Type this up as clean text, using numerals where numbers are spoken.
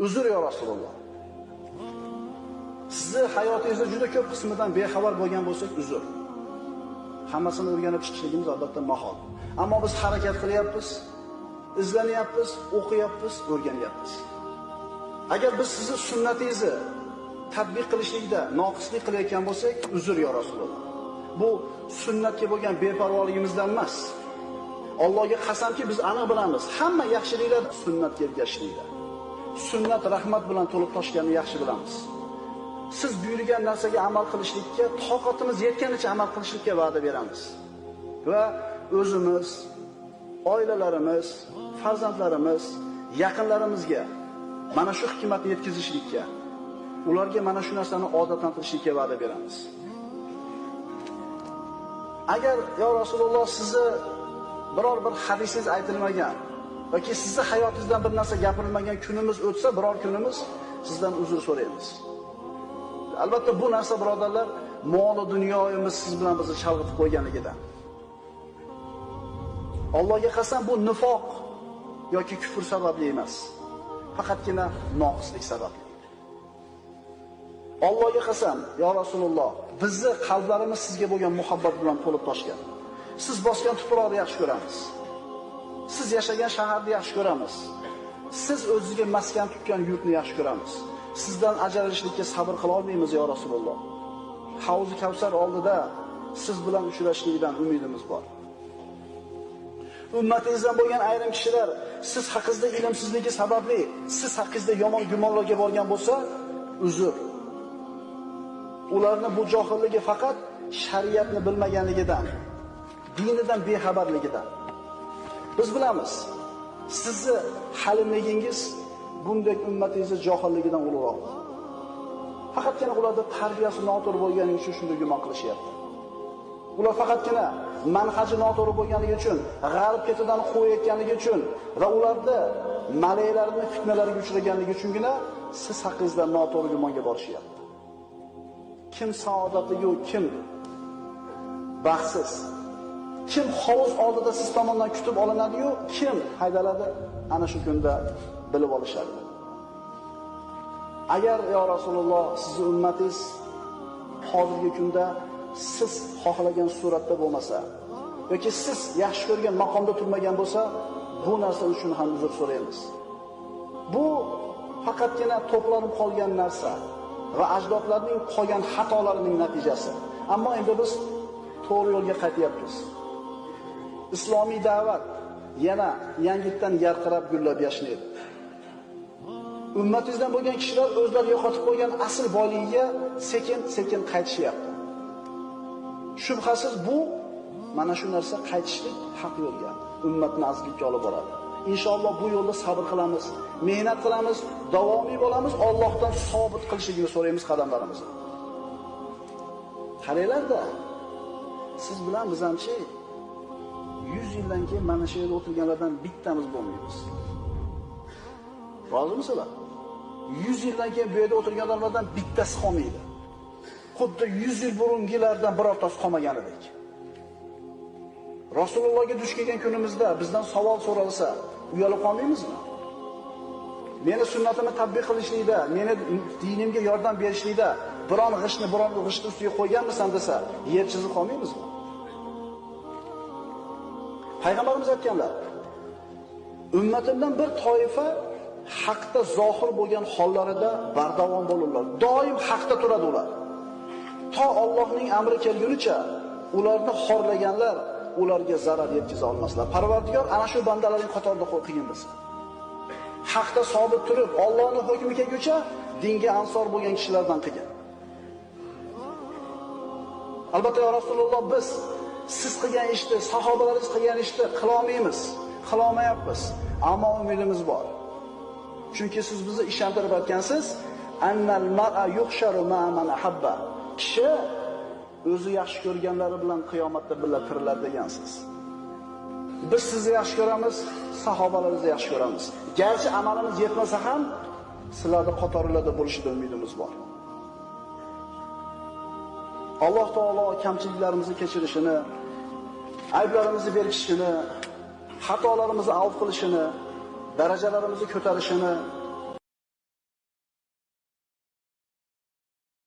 Uzr ya Rasululloh. Sizni hayotingizda juda ko'p qismidan bexabar bo'lgan bo'lsak, uzr. Hammasini o'rganib chiqishligimiz albatta mahol. Ammo biz harakat qilyapmiz, izlanyapmiz, o'qiyapmiz, o'rganyapmiz. Agar biz sizni sunnatingizni tatbiq qilishlikda noqislik qilayotgan bo'lsak, uzr ya Rasululloh. Bu sunnatga bo'lgan beparvoligimizdan emas. Allohga qasamki, biz aniq bilamiz, hamma yaxshiliklar sunnatga ergashishlikda. Sunnat rahmat bilan to'lib toshganini yaxshi bilamiz. Siz buyurgan narsaga amal qilishlikka, toqatimiz yetganicha amal qilishlikka va'da beramiz. Va o'zimiz, oilalarimiz, farzandlarimiz, yaqinlarimizga mana shu hikmatni yetkazishlikka, ularga mana shu narsani odatlantirishlikka va'da beramiz. Agar yo Rasululloh sizni biror bir hadisingiz aytilmagan yoki sizni hayotingizdan bir narsa gapirilmagan kunimiz o'tsa, biror kunimiz sizdan uzr so'raymiz. Albatta bu narsa birodarlar, mol dunyoyimiz siz bilan bizni chalg'itib qo'yganligidan. Allohga qasam bu nifoq yoki kufr sababli emas. Faqatgina noqislik sababli. Allohga qasam, ya Rasululloh, bizni qalblarimiz sizga bo'lgan muhabbat bilan to'lib toshgan. Siz bosgan tuproqni yaxshi ko'ramiz. Siz yashagan shaharni yaxshi ko'ramiz. Siz o'zingizga maskan tutgan yurtni yaxshi ko'ramiz. Sizdan ajralishlikka sabr qila olmaymiz ya Rasululloh. Havz-i Kavsar oldida siz bilan uchrashishlikdan umidimiz bor. Ummatingizdan bo'lgan ayrim kishilar siz haqingizda ilmsizligi sababli siz haqingizda yomon gumonlarga borgan bo'lsa, uzr. Ularning bu johilligi faqat shariatni bilmaganligidan, dinidan bexabarligidan. Biz bilamiz, sizni halimligingiz bunday ummatingizni johilligidan ulug'roq. Faqatgina ularda tarbiyasi noto'g'ri bo'lgani uchun shunday gumon qilishyapti. Ular faqatgina manhaji noto'g'ri bo'lganligi uchun, g'arb ketidan qo'yayotganligi uchun va ularda malaklarning fitnalariga uchraganligi uchungina siz haqingizda noto'g'ri gumonga borishyapti. Kim saodatli-yu, kim baxtsiz, kim hovuz oldida siz tomonidan kutib olinadi-yu, kim haydaladi, ana shu kunda bilib olishadi. Agar yo Rasululloh sizni ummatingiz hozirgi kunda siz xohlagan suratda bo'lmasa yoki siz yaxshi ko'rgan maqomda turmagan bo'lsa, bu narsa uchun ham uzr so'raymiz. Bu faqatgina to'planib qolgan narsa va ajdodlarning qolgan xatolarining natijasi. Ammo endi biz to'g'ri yo'lga qaytyapmiz. Islomiy da'vat yana yangitdan yarqirab gullab yashnaydi. Ummatingizdan bo'lgan kishilar o'zlari yo'qotib qo'ygan asl boyligiga sekin-sekin qaytishyapti. Shubhasiz bu mana shu narsa qaytishlik haq yo'lga, ummatni azlikka olib boradi. Inshaalloh bu yo'lda sabr qilamiz, mehnat qilamiz, davomiy bo'lamiz, Allohdan sobit qilishligini so'raymiz qadamlarimizni. Qaranglar-da, siz bilan biz hamchi 100 yildan keyin mana shu yerda o'tirganlardan bittamiz bo'lmaymiz. Rozimisizlar? 100 yildan keyin bu yerda o'tirgan odamlardan bittasi qolmaydi. Xuddi 100 yil burungilardan birortasi qolmaganidek. Rasulullohga duch kelgan kunimizda bizdan savol so'ralsa, uyalib qolmaymizmi? Meni sunnatimni tatbiq qilishlikda, meni dinimga yordam berishlikda biron g'ishni ustiga qo'yganmisan desa, yer chizib qolmaymizmi? Payg'ambarimiz aytganlar, ummatimdan bir toifa haqda zohir bo'lgan hollarida bardavom bo'lurlar. Doim haqda turadi ular. To Allohning amri kelgunicha ularni xorlaganlar ularga zarar yetkaza olmaslar. Parvardigor ana shu bandalarning qatorida qilgin bilsin. Haqda sobit turib, Allohning hukmi kelguncha dinga ansor bo'lgan kishilardan qilgan. Albatta ya Rasululloh, biz siz qilgan ishni, sahobalaringiz qilgan ishni qila olmaymiz, qila olmayapmiz, ammo umidimiz bor. Chunki siz bizni ishontirib aytgansiz, annal mar'a yuhsharu ma'a man ahabba. Kishi o'zi yaxshi ko'rganlari bilan qiyomatda birga tiriladi degansiz. Biz sizni yaxshi ko'ramiz, sahobalarimizni yaxshi ko'ramiz. Garchi amalimiz yetmasa ham, sizlarning qatorlarda bo'lishida umidimiz bor. Alloh taolo kamchiliklarimizni kechirishini, ayblarimizni berkishini, xatolarimizni avf qilishini, darajalarimizni ko'tarishini